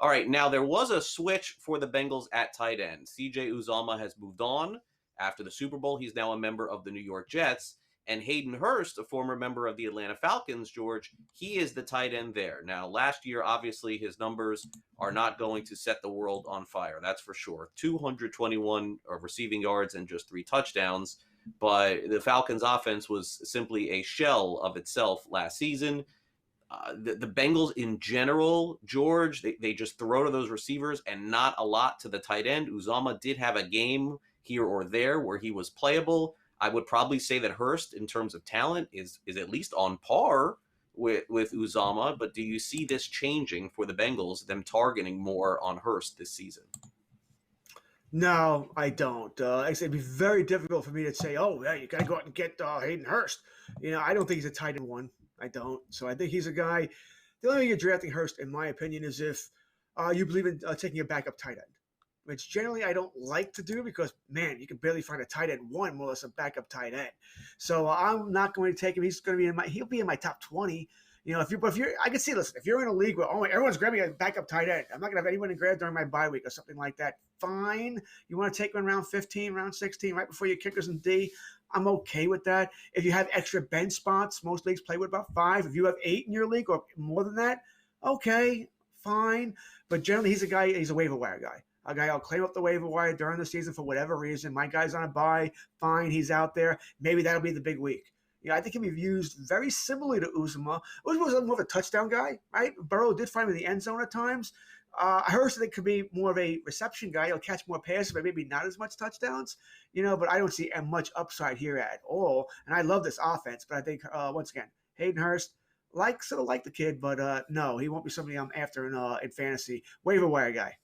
All right, now there was a switch for the Bengals at tight end. CJ Uzomah has moved on after the Super Bowl. He's now a member of the New York Jets. And Hayden Hurst, a former member of the Atlanta Falcons, George, he is the tight end there. Now, last year, obviously, his numbers are not going to set the world on fire. That's for sure. 221 receiving yards and just 3 touchdowns. But the Falcons' offense was simply a shell of itself last season. The Bengals in general, George, they just throw to those receivers and not a lot to the tight end. Uzomah did have a game here or there where he was playable. I would probably say that Hurst, in terms of talent, is at least on par with Uzomah. But do you see this changing for the Bengals, them targeting more on Hurst this season? No, I don't. It'd be very difficult for me to say, oh, yeah, you got to go out and get Hayden Hurst. I don't think he's a tight end one. I don't. So I think he's a guy. The only way you're drafting Hurst, in my opinion, is if you believe in taking a backup tight end, which generally I don't like to do because, man, you can barely find a tight end one, more or less a backup tight end. So I'm not going to take him. He'll be in my top 20. If you're, I can see. Listen, if you're in a league where everyone's grabbing a backup tight end, I'm not gonna have anyone to grab during my bye week or something like that. Fine, you want to take one round 15, round 16, right before your kickers in D. I'm okay with that. If you have extra bench spots, most leagues play with about 5. If you have 8 in your league or more than that, okay, fine. But generally, he's a waiver wire guy. A guy I'll claim up the waiver wire during the season for whatever reason. My guy's on a bye, fine, he's out there. Maybe that'll be the big week. I think he'll be used very similarly to Uzomah. Uzomah was more of a touchdown guy, right? Burrow did find him in the end zone at times. Hurst, I think, could be more of a reception guy. He'll catch more passes, but maybe not as much touchdowns. But I don't see much upside here at all. And I love this offense, but I think, once again, Hayden Hurst, like the kid, but no, he won't be somebody I'm after in fantasy. Waiver wire guy.